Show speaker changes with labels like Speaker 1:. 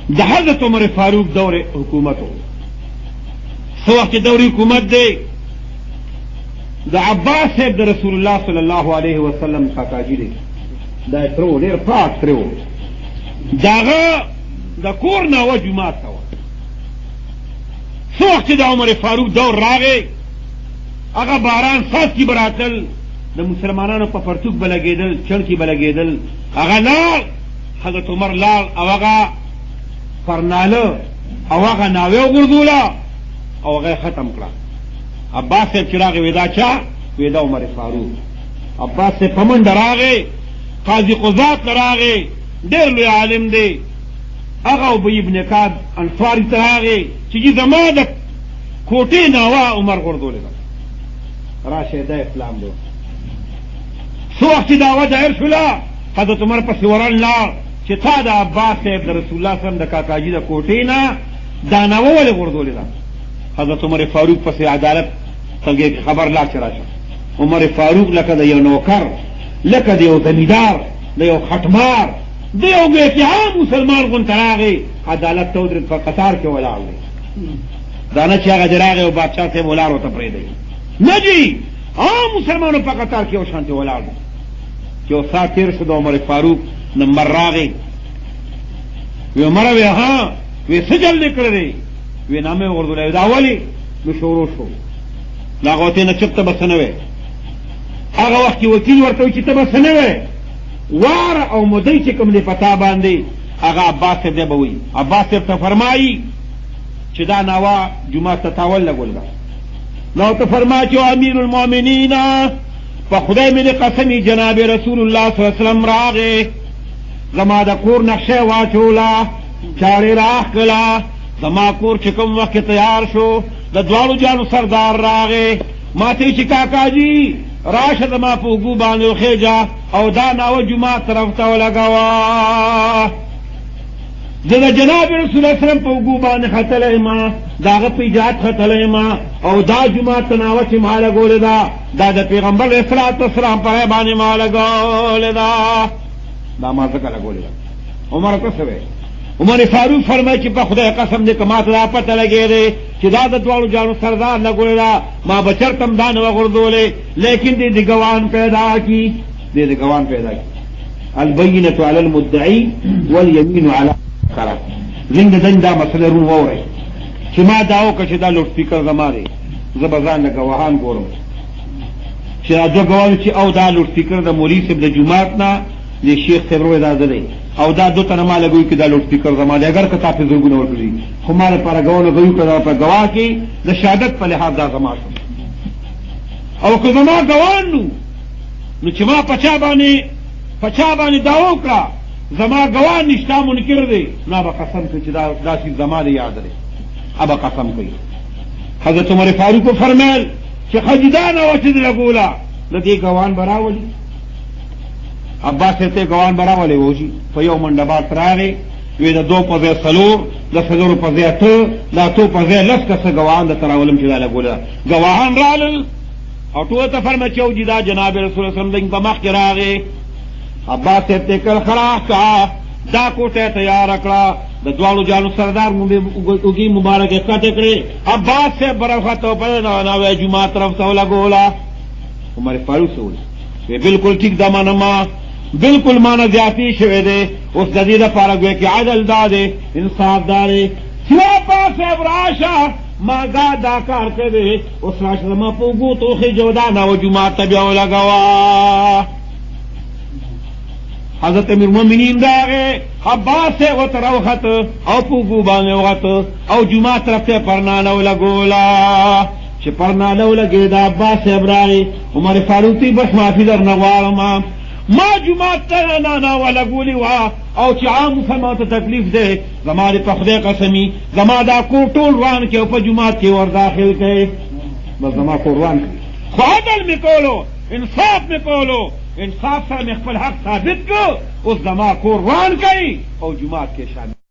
Speaker 1: د حضرت عمر فاروق دور حکومت ہو سو وقت دور حکومت دے د عباس صاحب د رسول الله صلی الله علیه وسلم کاکاجی دی دا ترو ډیر پاک ترو داغه د کور نه و جمعه تا سو وخت د عمر فاروق دور راغی هغه باران سات کی براتل د مسلمانانو په پرتوک بلګیدل چړکی بلګیدل هغه لال حضرت عمر لال او هغه فرناله او هغه ناوی وګرځولا او هغه ختم کړه عباس صاحب چراغ ودا چا ودا عمر فاروق عباس سے پمنډ راغی قاضی قضات راغی ډېر لوی عالم دی هغه ابی ابن کعب انصاری راغی چې زما د کوټې ناوا عمر ورغولې راشه د اسلام دی سو وخت دا وجه ارشلا حضرت عمر پس ورن لا چې تا د عباس صاحب د رسول الله صلی الله علیه وسلم د کاکاجی د کوټې نه دا ناوا ولې ورغولې حضرت عمر فاروق پس عدالت څنګه خبر لا چرشه عمر فاروق لکه د یو نوکر لکه د یو زمیدار د یو خټمار د یو ګټیان مسلمان غون تراغي عدالت ته ودرېد په قطار کې ولاړ دی دا نه چې هغه دراغه او بادشاہ ته ولاړ وته پرې دی نه جی عام مسلمانو په قطار کې او شانته ولاړ دی چې او ساتیر شو د عمر فاروق نمبر راغی وی عمر وی ها وی سجل نکړی وی نامه ورغولې دا اولی نو شروع شو لاغوته نه چپته بسنوي هغه وخت وکیل ورته چې ته بسنوي وار او مدعی چې کوم دی پتا باندې هغه عباس دې بوي عباس ته فرمایي چې دا ناوا جمعه ته تاول لګول نو ته فرمایي چې امیر المؤمنین په خدای مې قسمی جناب رسول الله صلی الله علیه وسلم راغه زما د کور نقشه واچولا چاړې راخلا زما کور چې کوم وخت تیار شو د دوالو جانو سردار راغه ماته چې کاکاجی راشه زما په وګو باندې خېجا او دا ناو جمعه طرف ته ولګوا د جناب رسول الله صلی الله علیه وسلم په وګو باندې خطلې ما داغه په ایجاد خطلې ما او دا جمعه تناو چې ما لګول دا د پیغمبر اسلام والسلام په باندې ما لګول دا ما څنګه لګول عمر کو سوي عمر فاروق فرمایي چې په خدای قسم دې کما ته پته لګېږي چې دا د دوالو جانو سردار لګول ما بچرتم دان وغردولې لیکن دې ګوان پیدا کی دې ګوان پیدا کی البینه علی المدعی والیمین علی خلاص زنده دنده مسله رو وره چې ما داو کړ چې دا لوډ سپیکر زماره زبردان د گواهان ګورم چې دا گواهان چې او دا لوډ سپیکر د مولوی صاحب د جمعات نه د شیخ صاحب روي اجازه دی او دا دو تنه مال لګوي کې دا لوډ سپیکر زماره اگر که تاسو زرګونه ورکړي خو مال پر غوونه غوي کړه په گواه کې د شهادت په لحاظ دا زماره او که زما گواهان نو چې ما پچا باندې داو کړه زما گواه نشتا منکر دی نا با قسم کوي چې دا شی زمانه یاد لري ابا قسم کوي حضرت عمر فاروق فرمایل چې خجدان او چې لګولا لدی گواهان براولي عباس ته گواهان براولي وږي په یو منډه بار تراغي وی د دو په سلور د سلور په ته دا تو په لس کس گواهان د تراولم چې دا لګولا گواهان رال او ټول ته فرمایي چې دا جناب رسول الله صلی الله علیه وسلم په مخ کې راغی عباس ته کل خلاص کا دا کوټه تیار کړه د دوالو جانو سردار وګي مبارک کټه کړې عباس سے برخته په نو جمعه طرف ته لګولا عمر فاروق وی بالکل ٹھیک دمانه ما بالکل مانا زیاتی شوه دے اس د دې لپاره ګوي کې عدل داده انصاف داري چې عباس راشا ما دا کار کړي اوس راشه ما په وګو توخه جوړا نو جمعه ته بیا لګوا حضرت امیر المؤمنین داغه عباس سے وتروخت او پوغو باندې وغت او جمعه طرف ته پرنانه ولګولا چې پرنانه ولګي دا عباس ابراهیم عمر فاروقی بس معافی در نغوالما ما جمعه ته نه ولګولي وا او چې عام مسلمان ته تکلیف ده زماره په خدای قسمی زما دا کو ټول روان کې په جمعه کې ور داخل کړي بس زما قربان خو عدل میکولو انصاف میکولو انصاف سره خپل حق ثابت کو اوس زما قربان کوي او جمعه کې شامل